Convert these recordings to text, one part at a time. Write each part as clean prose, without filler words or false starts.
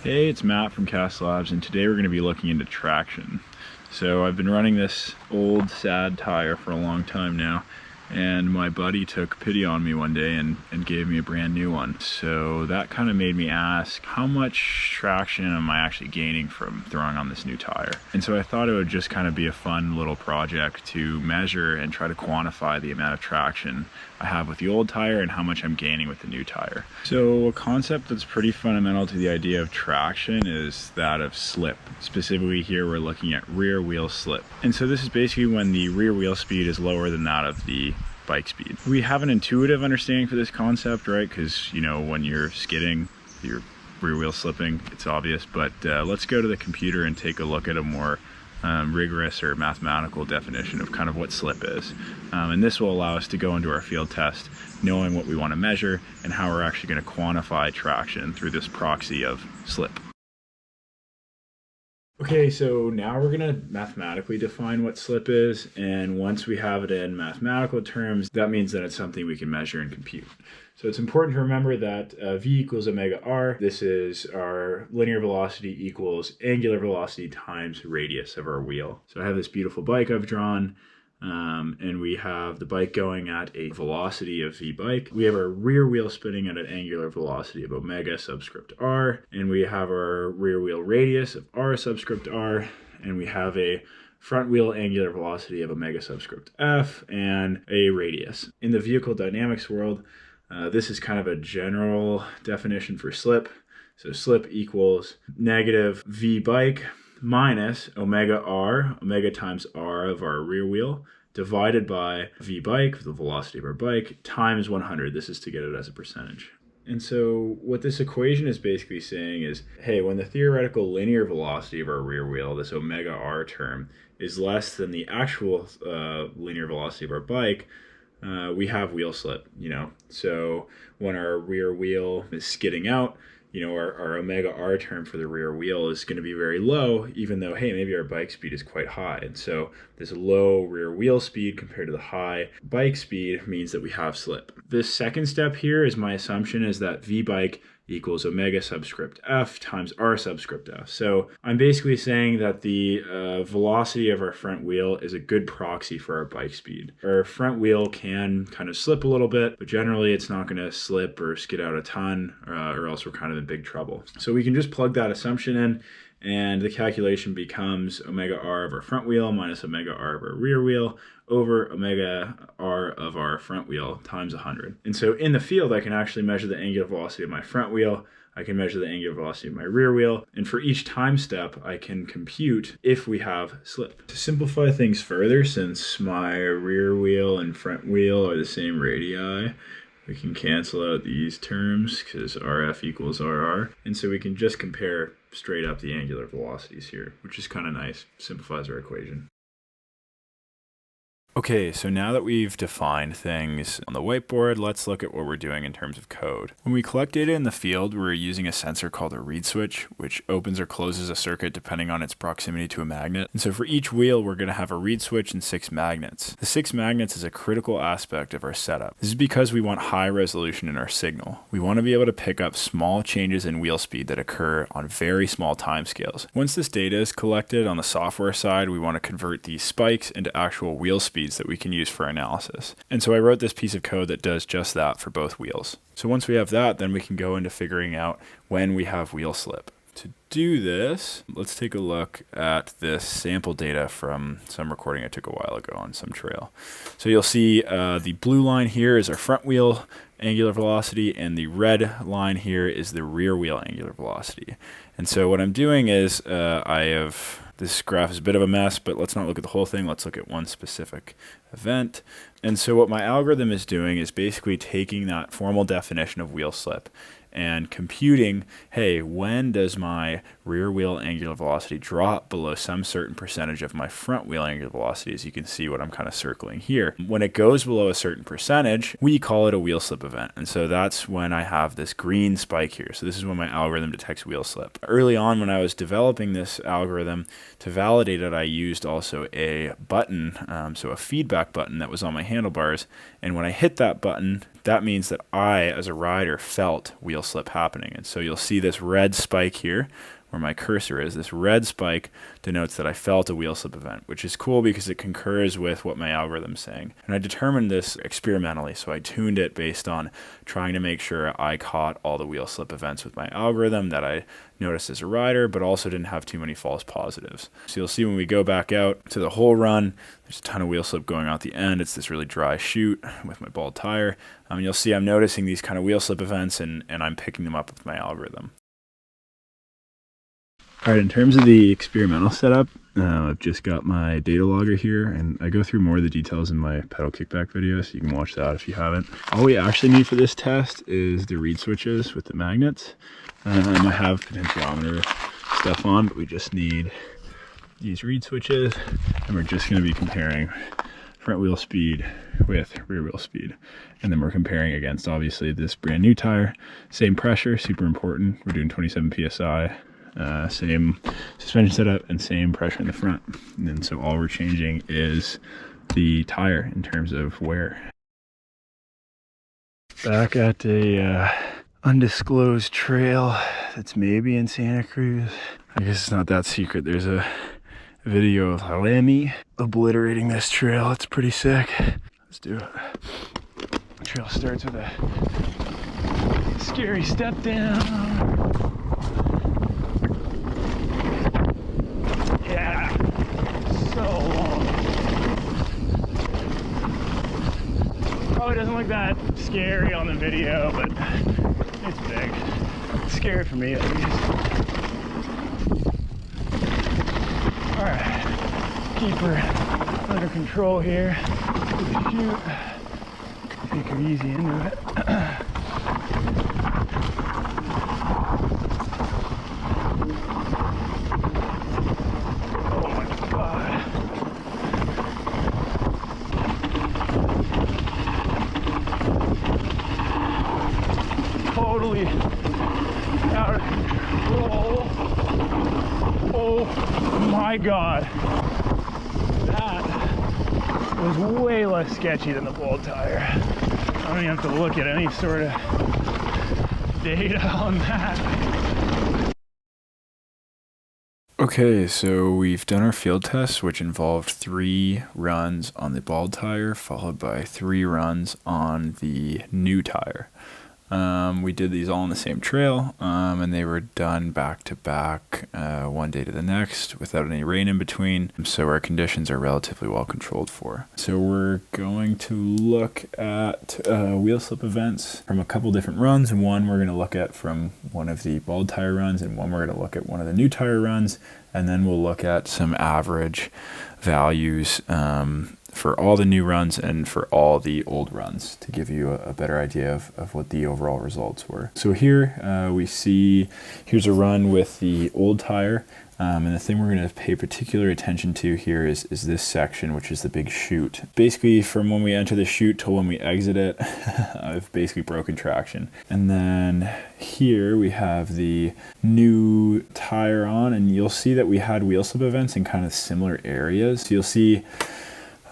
Hey, it's Matt from Cast Labs, and today we're going to be looking into traction. So I've been running this old sad tire for a long time now, and my buddy took pity on me one day and gave me a brand new one. So that kind of made me ask, how much traction am I actually gaining from throwing on this new tire? And so I thought it would just kind of be a fun little project to measure and try to quantify the amount of traction I have with the old tire and how much I'm gaining with the new tire. So a concept that's pretty fundamental to the idea of traction is that of slip. Specifically here we're looking at rear wheel slip. And so this is basically when the rear wheel speed is lower than that of the bike speed. We have an intuitive understanding for this concept, right? Because, you know, when you're skidding, your rear wheel slipping, it's obvious. But let's go to the computer and take a look at a more rigorous or mathematical definition of kind of what slip is. And this will allow us to go into our field test knowing what we want to measure and how we're actually going to quantify traction through this proxy of slip. Okay, so now we're going to mathematically define what slip is, and once we have it in mathematical terms, that means that it's something we can measure and compute. So it's important to remember that v equals omega r. This is our linear velocity equals angular velocity times radius of our wheel. So I have this beautiful bike I've drawn, and we have the bike going at a velocity of v bike. We have our rear wheel spinning at an angular velocity of omega subscript r, and we have our rear wheel radius of r subscript r, and we have a front wheel angular velocity of omega subscript f and a radius. In the vehicle dynamics world, this is kind of a general definition for slip. So slip equals negative v bike minus omega r, omega times r of our rear wheel, divided by v bike, the velocity of our bike, times 100. This is to get it as a percentage. And so what this equation is basically saying is, hey, when the theoretical linear velocity of our rear wheel, this omega r term, is less than the actual linear velocity of our bike, we have wheel slip, So when our rear wheel is skidding out, our omega r term for the rear wheel is going to be very low, even though, hey, maybe our bike speed is quite high. And so this low rear wheel speed compared to the high bike speed means that we have slip. This second step here is my assumption is that v bike equals omega subscript f times r subscript f. So I'm basically saying that the velocity of our front wheel is a good proxy for our bike speed. Our front wheel can kind of slip a little bit, but generally it's not going to slip or skid out a ton, or else we're kind of in big trouble. So we can just plug that assumption in, and the calculation becomes omega r of our front wheel minus omega r of our rear wheel over omega r of our front wheel times 100. And so in the field, I can actually measure the angular velocity of my front wheel. I can measure the angular velocity of my rear wheel. And for each time step, I can compute if we have slip. To simplify things further, since my rear wheel and front wheel are the same radii, we can cancel out these terms because RF equals RR. And so we can just compare straight up the angular velocities here, which is kind of nice. Simplifies our equation. Okay, so now that we've defined things on the whiteboard, let's look at what we're doing in terms of code. When we collect data in the field, we're using a sensor called a reed switch, which opens or closes a circuit depending on its proximity to a magnet. And so for each wheel, we're going to have a reed switch and 6 magnets. The 6 magnets is a critical aspect of our setup. This is because we want high resolution in our signal. We want to be able to pick up small changes in wheel speed that occur on very small timescales. Once this data is collected on the software side, we want to convert these spikes into actual wheel speeds that we can use for analysis. And so I wrote this piece of code that does just that for both wheels. So once we have that, then we can go into figuring out when we have wheel slip. To do this, let's take a look at this sample data from some recording I took a while ago on some trail. So you'll see the blue line here is our front wheel angular velocity, and the red line here is the rear wheel angular velocity. And so what I'm doing is this graph is a bit of a mess, but let's not look at the whole thing. Let's look at one specific event. And so what my algorithm is doing is basically taking that formal definition of wheel slip and computing, hey, when does my rear wheel angular velocity drop below some certain percentage of my front wheel angular velocity? As you can see what I'm kind of circling here. When it goes below a certain percentage, we call it a wheel slip event. And so that's when I have this green spike here. So this is when my algorithm detects wheel slip. Early on when I was developing this algorithm, to validate it, I used also a button, so a feedback button that was on my handlebars. And when I hit that button, that means that I, as a rider, felt wheel slip happening. And so you'll see this red spike here where my cursor is. This red spike denotes that I felt a wheel slip event, which is cool because it concurs with what my algorithm's saying. And I determined this experimentally, so I tuned it based on trying to make sure I caught all the wheel slip events with my algorithm that I noticed as a rider, but also didn't have too many false positives. So you'll see when we go back out to the whole run, there's a ton of wheel slip going out the end. It's this really dry chute with my bald tire. You'll see I'm noticing these kind of wheel slip events, and I'm picking them up with my algorithm. All right, in terms of the experimental setup, I've just got my data logger here, and I go through more of the details in my pedal kickback video, so you can watch that if you haven't. All we actually need for this test is the reed switches with the magnets. I have potentiometer stuff on, but we just need these reed switches, and we're just going to be comparing front wheel speed with rear wheel speed. And then we're comparing against, obviously, this brand new tire. Same pressure, super important. We're doing 27 PSI. Same suspension setup and same pressure in the front. And then so all we're changing is the tire in terms of wear. Back at a undisclosed trail that's maybe in Santa Cruz. I guess it's not that secret. There's a video of Lemmy obliterating this trail. It's pretty sick. Let's do it. The trail starts with a scary step down. Yeah, so long. Probably doesn't look that scary on the video, but it's big. It's scary for me at least. Alright, keep her under control here. Shoot. Take her easy into it. Totally out of control. Oh my god. That was way less sketchy than the bald tire. I don't even have to look at any sort of data on that. Okay, so we've done our field test, which involved 3 runs on the bald tire, followed by 3 runs on the new tire. We did these all on the same trail, and they were done back to back, one day to the next, without any rain in between, so our conditions are relatively well controlled for. So we're going to look at wheel slip events from a couple different runs, and one we're going to look at from one of the bald tire runs, and one we're going to look at one of the new tire runs, and then we'll look at some average values for all the new runs and for all the old runs to give you a better idea of what the overall results were. So here we see, here's a run with the old tire, and the thing we're going to pay particular attention to here is this section, which is the big chute. Basically, from when we enter the chute till when we exit it, I've basically broken traction. And then here we have the new tire on, and you'll see that we had wheel slip events in kind of similar areas. So you'll see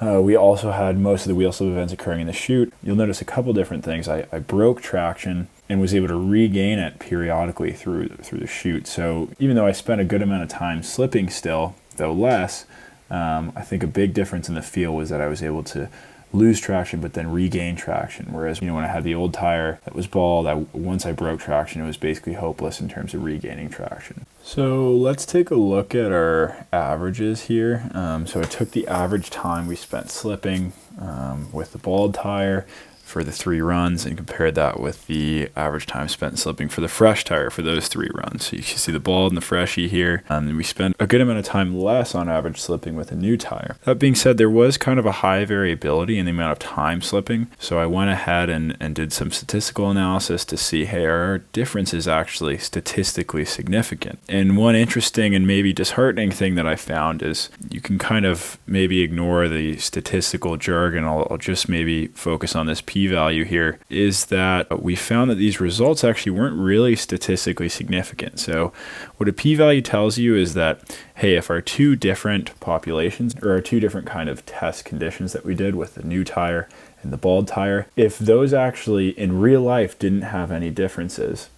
we also had most of the wheel slip events occurring in the chute. You'll notice a couple different things. I broke traction and was able to regain it periodically through the chute. So even though I spent a good amount of time slipping still, though less, I think a big difference in the feel was that I was able to lose traction but then regain traction. Whereas, when I had the old tire that was bald, once I broke traction, it was basically hopeless in terms of regaining traction. So let's take a look at our averages here. So I took the average time we spent slipping with the bald tire for the 3 runs and compared that with the average time spent slipping for the fresh tire for those 3 runs. So you can see the bald and the freshie here. And we spent a good amount of time less on average slipping with a new tire. That being said, there was kind of a high variability in the amount of time slipping. So I went ahead and did some statistical analysis to see, hey, are our differences actually statistically significant? And one interesting and maybe disheartening thing that I found is you can kind of maybe ignore the statistical jargon. I'll just maybe focus on this p-value here is that we found that these results actually weren't really statistically significant. So what a p-value tells you is that, hey, if our two different populations, or our two different kind of test conditions that we did with the new tire and the bald tire, if those actually in real life didn't have any differences,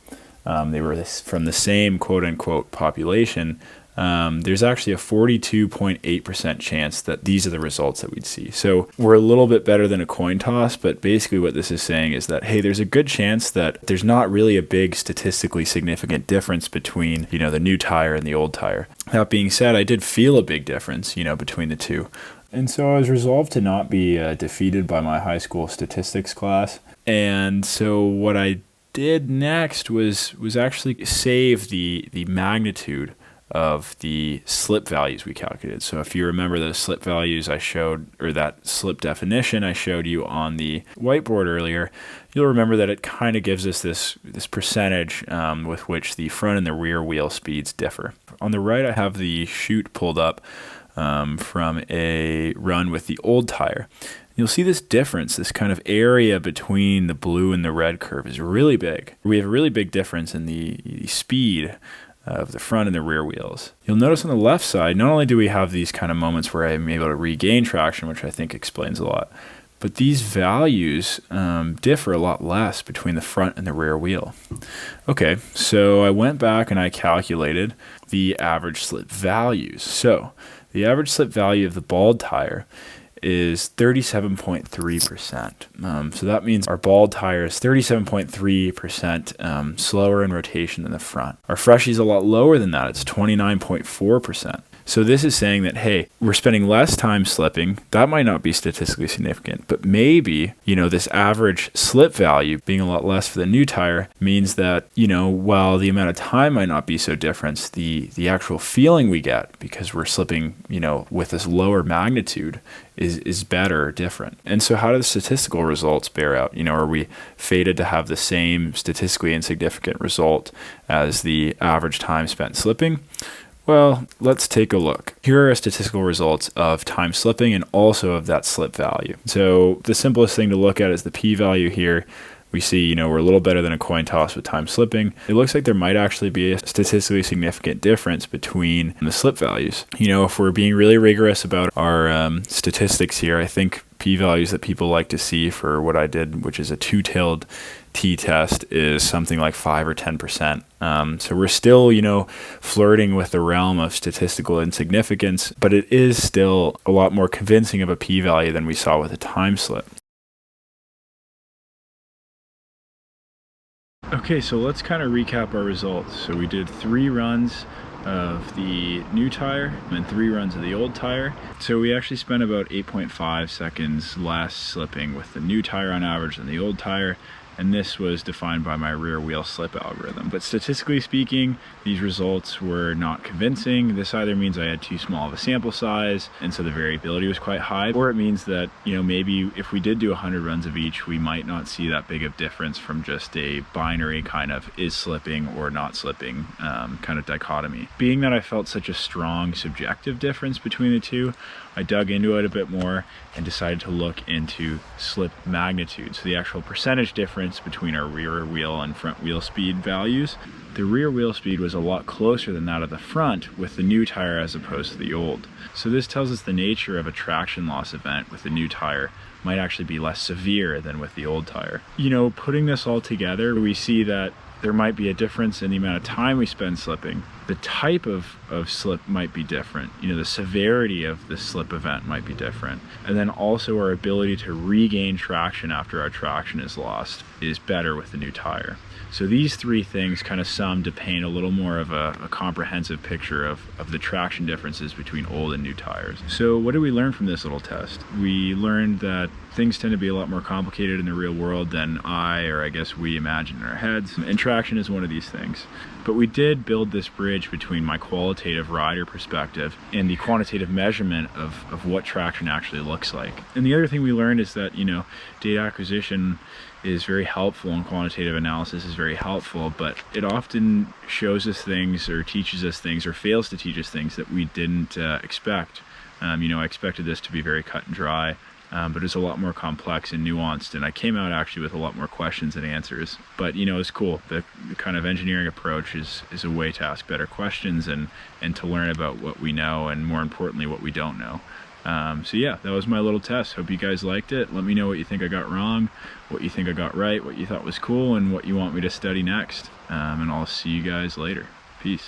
they were from the same quote-unquote population, there's actually a 42.8% chance that these are the results that we'd see. So we're a little bit better than a coin toss, but basically what this is saying is that, hey, there's a good chance that there's not really a big statistically significant difference between, the new tire and the old tire. That being said, I did feel a big difference, between the two. And so I was resolved to not be defeated by my high school statistics class. And so what I did next was actually save the magnitude of the slip values we calculated. So if you remember the slip values I showed, or that slip definition I showed you on the whiteboard earlier, you'll remember that it kind of gives us this percentage with which the front and the rear wheel speeds differ. On the right, I have the chute pulled up from a run with the old tire. You'll see this difference, this kind of area between the blue and the red curve is really big. We have a really big difference in the speed of the front and the rear wheels. You'll notice on the left side, not only do we have these kind of moments where I'm able to regain traction, which I think explains a lot, but these values differ a lot less between the front and the rear wheel. Okay, so I went back and I calculated the average slip values. So the average slip value of the bald tire is 37.3%. So that means our bald tire is 37.3% slower in rotation than the front. Our freshie is a lot lower than that. It's 29.4%. So this is saying that, hey, we're spending less time slipping. That might not be statistically significant, but maybe, this average slip value being a lot less for the new tire means that, while the amount of time might not be so different, the actual feeling we get because we're slipping, with this lower magnitude is better or different. And so how do the statistical results bear out? Are we fated to have the same statistically insignificant result as the average time spent slipping? Well, let's take a look. Here are statistical results of time slipping and also of that slip value. So the simplest thing to look at is the p-value here. We see, we're a little better than a coin toss with time slipping. It looks like there might actually be a statistically significant difference between the slip values. If we're being really rigorous about our statistics here, I think p-values that people like to see for what I did, which is a two-tailed t-test, is something like 5 or 10%. So we're still, flirting with the realm of statistical insignificance, but it is still a lot more convincing of a p-value than we saw with a time slip. Okay, so let's kind of recap our results. So we did 3 runs of the new tire and 3 runs of the old tire. So we actually spent about 8.5 seconds less slipping with the new tire on average than the old tire. And this was defined by my rear wheel slip algorithm. But statistically speaking, these results were not convincing. This either means I had too small of a sample size, and so the variability was quite high, or it means that, maybe if we did do 100 runs of each, we might not see that big of difference from just a binary kind of is slipping or not slipping kind of dichotomy. Being that I felt such a strong subjective difference between the two, I dug into it a bit more and decided to look into slip magnitude, so the actual percentage difference between our rear wheel and front wheel speed values. The rear wheel speed was a lot closer than that of the front with the new tire as opposed to the old. So this tells us the nature of a traction loss event with the new tire might actually be less severe than with the old tire. Putting this all together, we see that there might be a difference in the amount of time we spend slipping. The type of slip might be different. The severity of the slip event might be different. And then also our ability to regain traction after our traction is lost is better with the new tire. So these 3 things kind of sum to paint a little more of a comprehensive picture of the traction differences between old and new tires. So what did we learn from this little test? We learned that things tend to be a lot more complicated in the real world than I guess we imagine in our heads, and traction is one of these things. But we did build this bridge between my qualitative rider perspective and the quantitative measurement of what traction actually looks like. And the other thing we learned is that, data acquisition is very helpful and quantitative analysis is very helpful, but it often shows us things or teaches us things or fails to teach us things that we didn't expect. I expected this to be very cut and dry. but it's a lot more complex and nuanced, and I came out actually with a lot more questions than answers. But you know, it's cool. The kind of engineering approach is a way to ask better questions and to learn about what we know, and more importantly what we don't know. So yeah, that was my little test. Hope you guys liked it. Let me know what you think I got wrong, what you think I got right, what you thought was cool, and what you want me to study next. And I'll see you guys later. Peace.